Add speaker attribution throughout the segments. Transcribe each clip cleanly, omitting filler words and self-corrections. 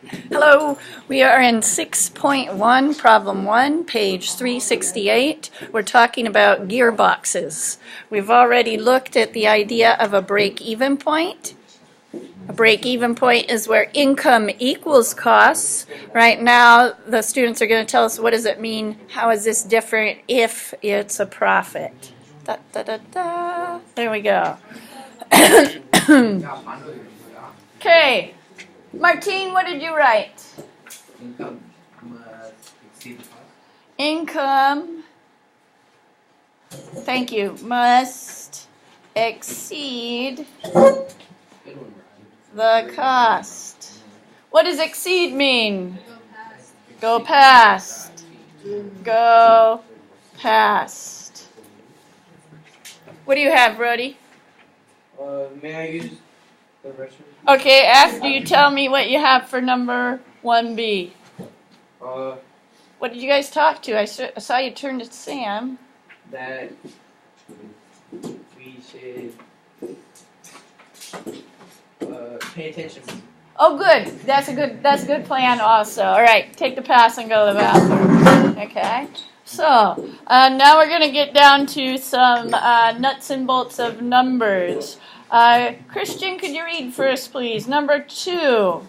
Speaker 1: Hello, we are in 6.1, problem 1, page 368. We're talking about gearboxes. We've already looked at the idea of a break-even point. A break-even point is where income equals costs. Right now, the students are going to tell us what does it mean, how is this different if it's a profit. Da, da, da, da. There we go. Okay. Martine, what did you write? Income, thank you, must exceed the cost. What does exceed mean? Go past. Go past. What do you have, Brody?
Speaker 2: May I use the restroom?
Speaker 1: Okay, after you tell me what you have for number 1B. What did you guys talk to? I saw you turn to Sam.
Speaker 2: That we should pay attention.
Speaker 1: Oh, good. That's a good plan also. All right, take the pass and go to the bathroom. Okay. So now we're going to get down to some nuts and bolts of numbers. Christian, could you read first, please? Number 2.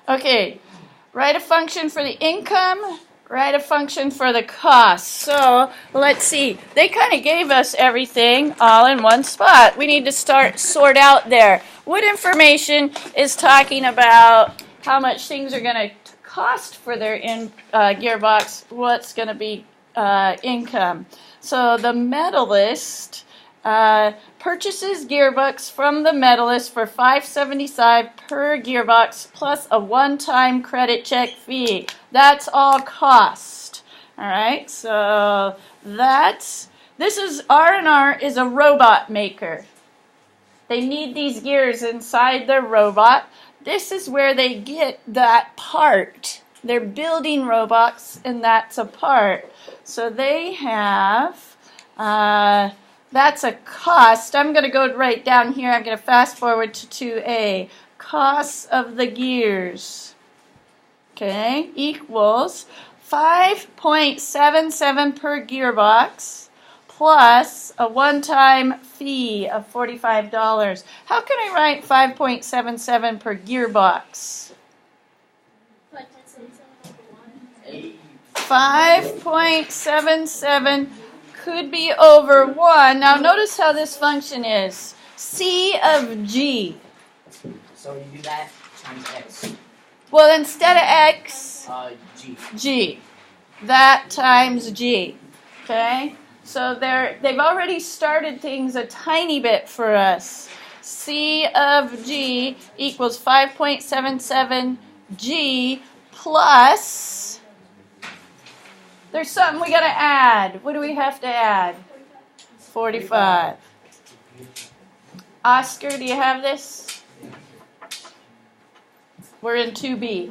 Speaker 1: Okay, write a function for the income, write a function for the cost. So let's see. They kind of gave us everything all in one spot. We need to sort out there. What information is talking about how much things are going to cost for their gearbox? What's going to be income? So the medalist purchases gearbox from the medalist for $5.75 per gearbox plus a one-time credit check fee. That's all cost. All right, so this is R&R is a robot maker. They need these gears inside their robot. This is where they get that part. They're building robots, and that's a part. So they have that's a cost. I'm going to go right down here. I'm going to fast forward to 2A. Costs of the gears, okay, equals 5.77 per gearbox plus a one-time fee of $45. How can I write 5.77 per gearbox? 5.77 could be over 1. Now notice how this function is. C of G.
Speaker 2: So you do that times x.
Speaker 1: Well, instead of x,
Speaker 2: G.
Speaker 1: G. That times G. Okay? So they've already started things a tiny bit for us. C of G equals 5.77 G plus... There's something we got to add. What do we have to add? 45. Oscar, do you have this? We're in 2B.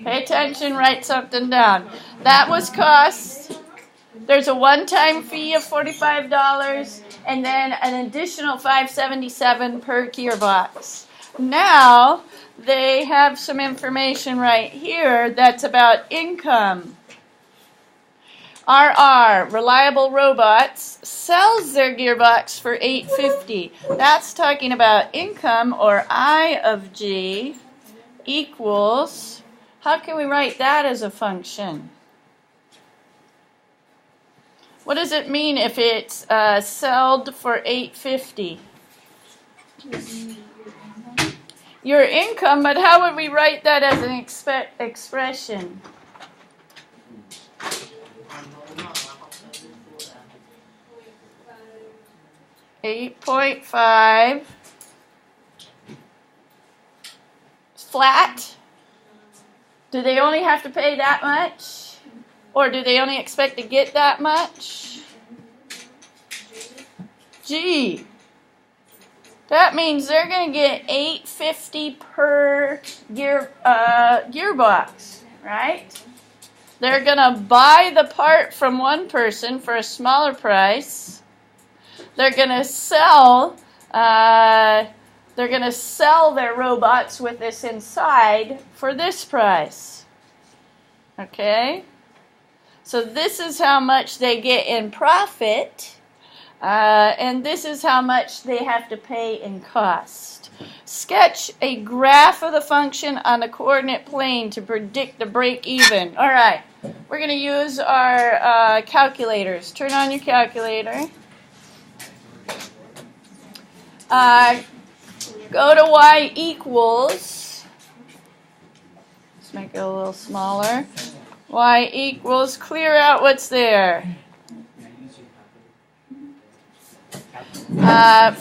Speaker 1: Pay attention, write something down. That was cost. There's a one-time fee of $45 and then an additional $5.77 per gearbox. Now, they have some information right here that's about income. RR, Reliable Robots, sells their gearbox for $8.50. That's talking about income, or I of G equals, how can we write that as a function? What does it mean if it's sold for $8.50? Your income, but how would we write that as an expression? $8.5 flat. Do they only have to pay that much? Or do they only expect to get that much? G. That means they're going to get $8.50 per gearbox, right? They're going to buy the part from one person for a smaller price. They're going to sell their robots with this inside for this price. Okay? So this is how much they get in profit. And this is how much they have to pay in cost. Sketch a graph of the function on the coordinate plane to predict the break-even. All right, we're going to use our calculators. Turn on your calculator. Go to y equals. Let's make it a little smaller. Y equals, clear out what's there.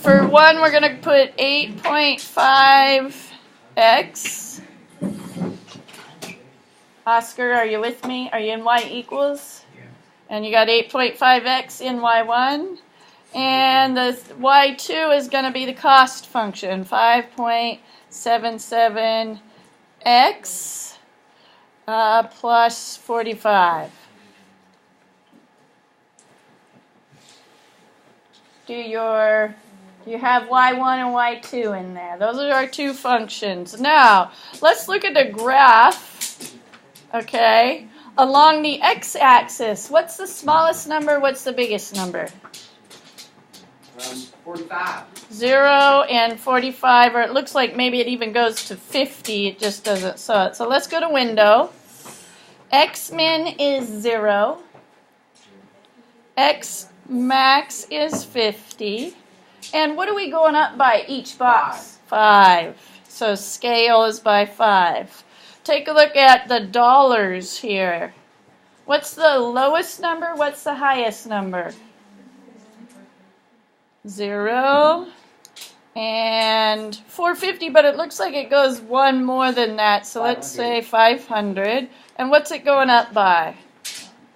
Speaker 1: For 1, we're going to put 8.5x. Oscar, are you with me? Are you in y equals?
Speaker 2: Yeah.
Speaker 1: And you got 8.5x in y1. And the y2 is going to be the cost function, 5.77x plus 45. Do you have y1 and y2 in there? Those are our two functions. Now, let's look at the graph, okay, along the x-axis. What's the smallest number? What's the biggest number?
Speaker 2: 45.
Speaker 1: 0 and 45, or it looks like maybe it even goes to 50. It just doesn't show it. So let's go to window. X-min is 0. X-max is 50. And what are we going up by each box? 5. So scale is by 5. Take a look at the dollars here. What's the lowest number? What's the highest number? 0 and 450, but it looks like it goes one more than that, so let's say 500. And what's it going up by?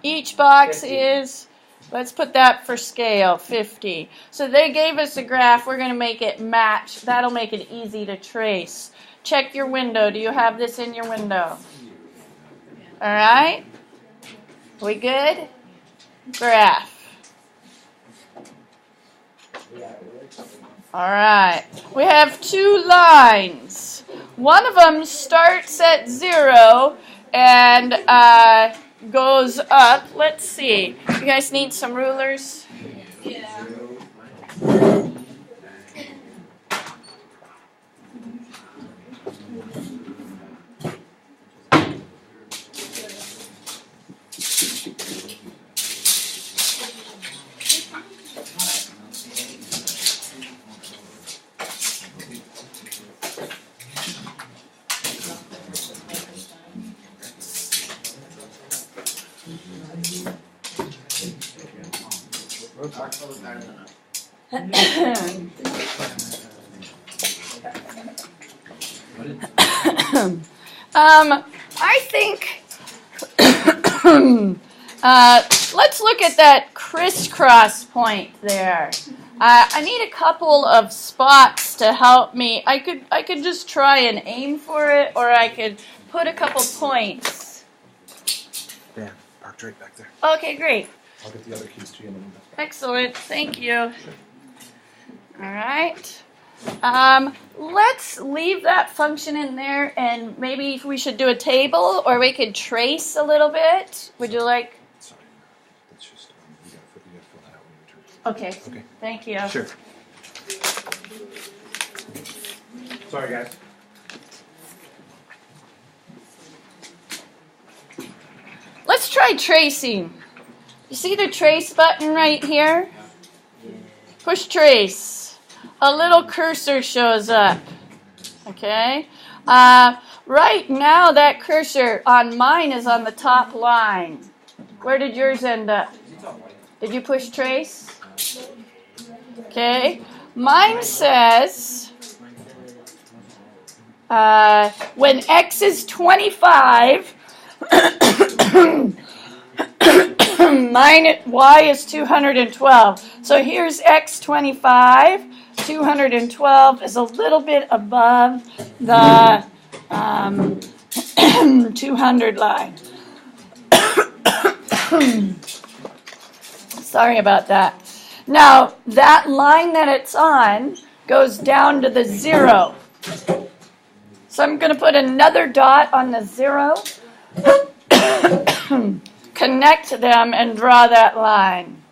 Speaker 1: Each box
Speaker 2: 50.
Speaker 1: Is, let's put that for scale, 50. So they gave us a graph. We're going to make it match. That'll make it easy to trace. Check your window. Do you have this in your window? All right? We good? Graph. All right, we have 2 lines. One of them starts at 0 and goes up. Let's see. You guys need some rulers?
Speaker 3: Yeah.
Speaker 1: I think let's look at that crisscross point there. I need a couple of spots to help me. I could just try and aim for it, or I could put a couple points.
Speaker 4: Dan, parked right back there.
Speaker 1: Okay, great.
Speaker 4: I'll get the other keys to you in a minute.
Speaker 1: Excellent. Thank you. All right. Let's leave that function in there, and maybe we should do a table, or we could trace a little bit. Would you like?
Speaker 4: Sorry, that's just you gotta fill that out when you return.
Speaker 1: Okay.
Speaker 4: Okay.
Speaker 1: Thank you.
Speaker 4: Sure. Sorry, guys.
Speaker 1: Let's try tracing. You see the trace button right here? Push trace. A little cursor shows up. Okay? Right now that cursor on mine is on the top line. Where did yours end up? Did you push trace? Okay. Mine says when x is 25, y is 212. So here's x 25. 212 is a little bit above the 200 line. Sorry about that. Now, that line that it's on goes down to the 0. So I'm going to put another dot on the 0, connect them, and draw that line.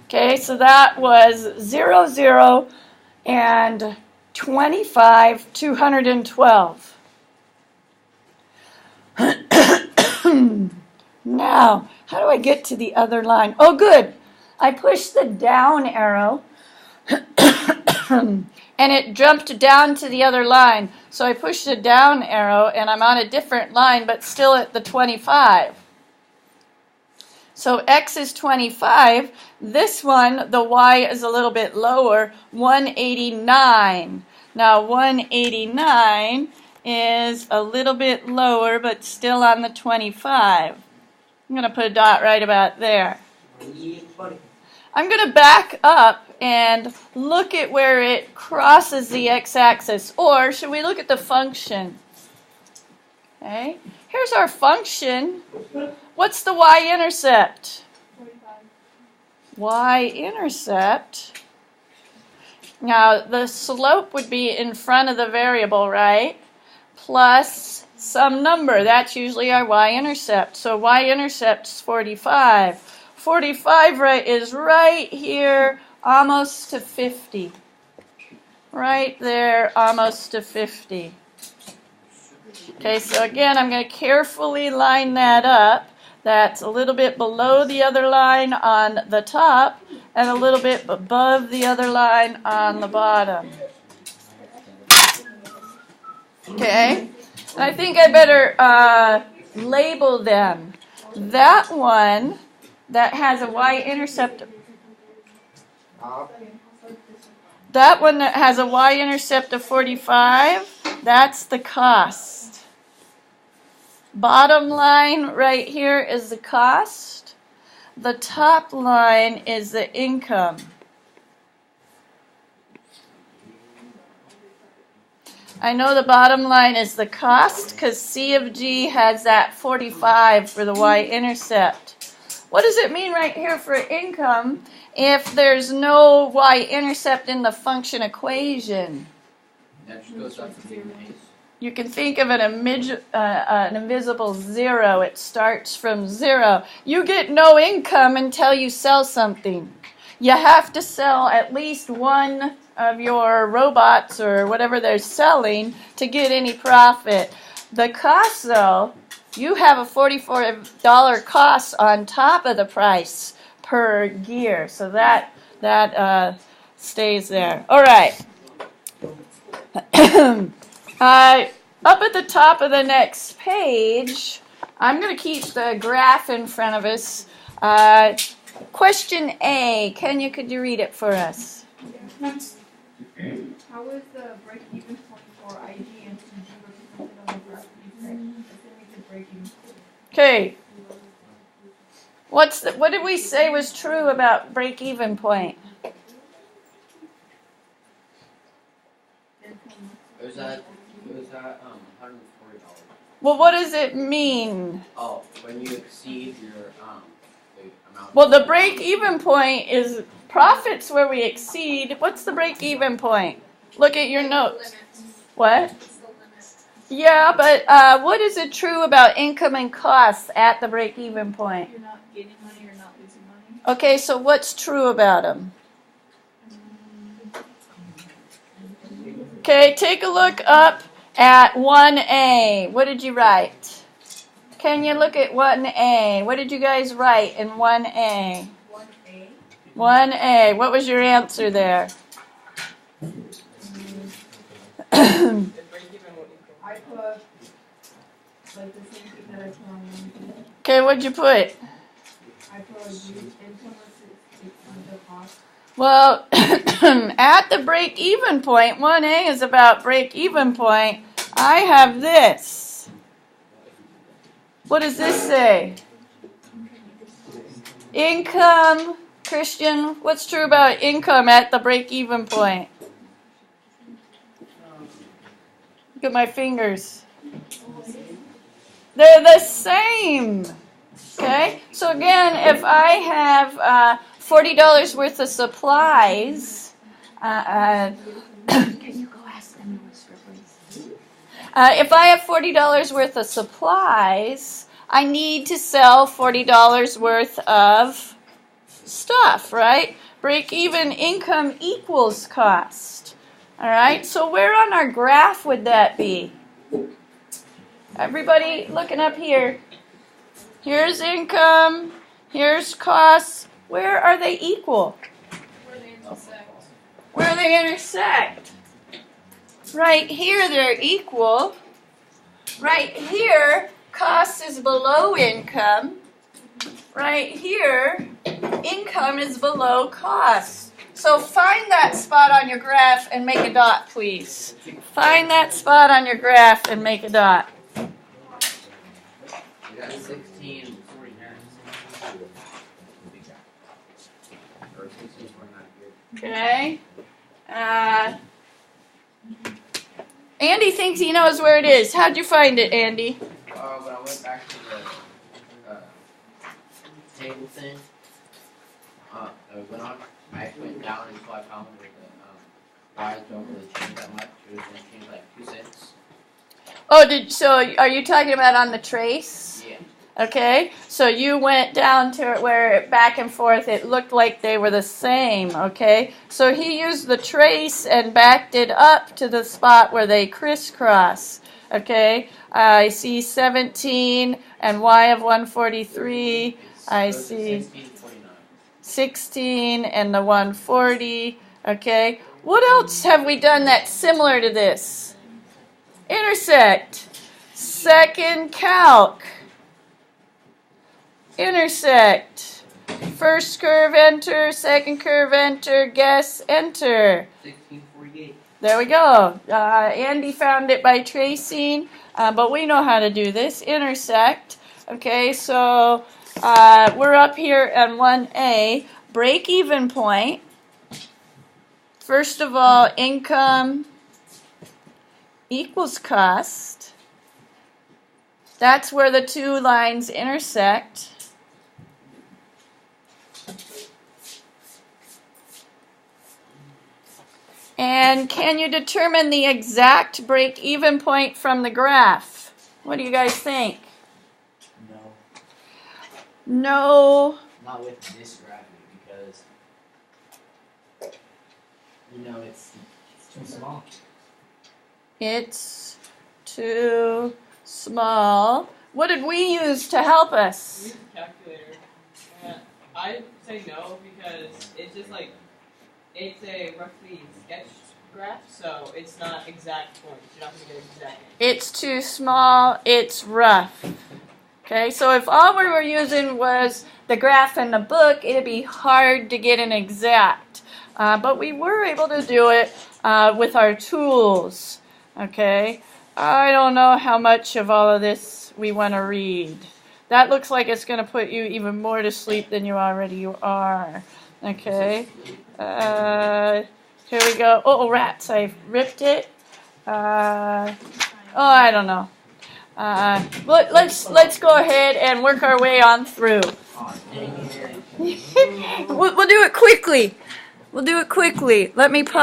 Speaker 1: Okay, so that was 0, 0, and 25, 212. Now, how do I get to the other line? Oh, good. I pushed the down arrow, and it jumped down to the other line. So I pushed the down arrow, and I'm on a different line, but still at the 25. So x is 25. This one, the y is a little bit lower, 189. Now, 189 is a little bit lower, but still on the 25. I'm going to put a dot right about there. I'm going to back up and look at where it crosses the x-axis. Or should we look at the function? Okay, here's our function. What's the y-intercept?
Speaker 3: 45.
Speaker 1: Y-intercept. Now, the slope would be in front of the variable, right? Plus some number. That's usually our y-intercept. So y-intercept is 45. 45 is right here, almost to 50. Right there, almost to 50. Okay, so again, I'm going to carefully line that up. That's a little bit below the other line on the top and a little bit above the other line on the bottom. Okay, and I think I better label them. That one that has a y-intercept, that one that has a y-intercept of 45, that's the cost. Bottom line right here is the cost. The top line is the income. I know the bottom line is the cost because C of G has that 45 for the y-intercept. What does it mean right here for income if there's no y-intercept in the function equation?
Speaker 2: That just goes up to the base.
Speaker 1: You can think of an invisible zero. It starts from 0. You get no income until you sell something. You have to sell at least one of your robots or whatever they're selling to get any profit. The cost, though, you have a $44 cost on top of the price per gear. So that stays there. All right. Up at the top of the next page, I'm going to keep the graph in front of us. Question A. Kenya, could you read it for us?
Speaker 3: How is the break-even point for IG and CG represented on the graph? Assuming the break-even point.
Speaker 1: Okay. What did we say was true about break-even point?
Speaker 2: It was at $140.
Speaker 1: Well, what does it mean?
Speaker 2: Oh, when you exceed your the amount.
Speaker 1: Well, the break-even point is profits where we exceed. What's the break-even point? Look at your notes. What? Yeah, but what is it true about income and costs at the break-even point?
Speaker 3: You're not gaining money, you're not losing money.
Speaker 1: Okay, so what's true about them? Okay, take a look up at 1A. What did you write? Can you look at 1A? What did you guys write in 1A?
Speaker 3: 1A.
Speaker 1: 1A. What was your answer there?
Speaker 3: I put like the same thing that I put on 1B.
Speaker 1: Okay, what'd you put?
Speaker 3: I put use income versus the cost.
Speaker 1: Well, at the break-even point, 1A is about break-even point. I have this. What does this say? Income Christian, what's true about income at the break-even point? Look at my fingers. They're the same. Okay? So again, if I have $40 worth of supplies, can you go ask them if I have $40 worth of supplies, I need to sell $40 worth of stuff, right? Break-even income equals cost. All right, so where on our graph would that be? Everybody looking up here. Here's income, here's costs. Where are they equal?
Speaker 3: Where they intersect.
Speaker 1: Where they intersect. Right here they're equal. Right here, cost is below income. Right here, income is below cost. So find that spot on your graph and make a dot, please. Find that spot on your graph and make a dot.
Speaker 2: We got 16 and 49. Or 16 and 49 here.
Speaker 1: Okay. Andy thinks he knows where it is. How'd you find it, Andy?
Speaker 2: When I went back to the table thing, I went down until I found where the Y's don't really change that much. It was going to change like 2 cents.
Speaker 1: Oh, so are you talking about on the trace?
Speaker 2: Yeah.
Speaker 1: Okay, so you went down to where back and forth it looked like they were the same, okay? So he used the trace and backed it up to the spot where they crisscross, okay? I see 17 and y of 143. I see 16 and the 140, okay? What else have we done that's similar to this? Intersect. Second calc. Intersect. First curve, enter. Second curve, enter. Guess, enter.
Speaker 2: 1648.
Speaker 1: There we go. Andy found it by tracing, but we know how to do this. Intersect. Okay, so we're up here on 1A. Break-even point. First of all, income equals cost. That's where the two lines intersect. And can you determine the exact break-even point from the graph? What do you guys think?
Speaker 2: No.
Speaker 1: No.
Speaker 2: Not with this gravity because, it's too small.
Speaker 1: It's too small. What did we use to help us?
Speaker 5: Use a calculator. I say no because it's just like it's a roughly sketched graph, so it's not exact points. You're not going to get exact.
Speaker 1: It's too small. It's rough. Okay, so if all we were using was the graph in the book, it'd be hard to get an exact. But we were able to do it with our tools. Okay, I don't know how much of all of this we want to read. That looks like it's going to put you even more to sleep than you already are. Okay, here we go. Oh, rats! I ripped it. I don't know. Let's go ahead and work our way on through. We'll do it quickly. Let me pause.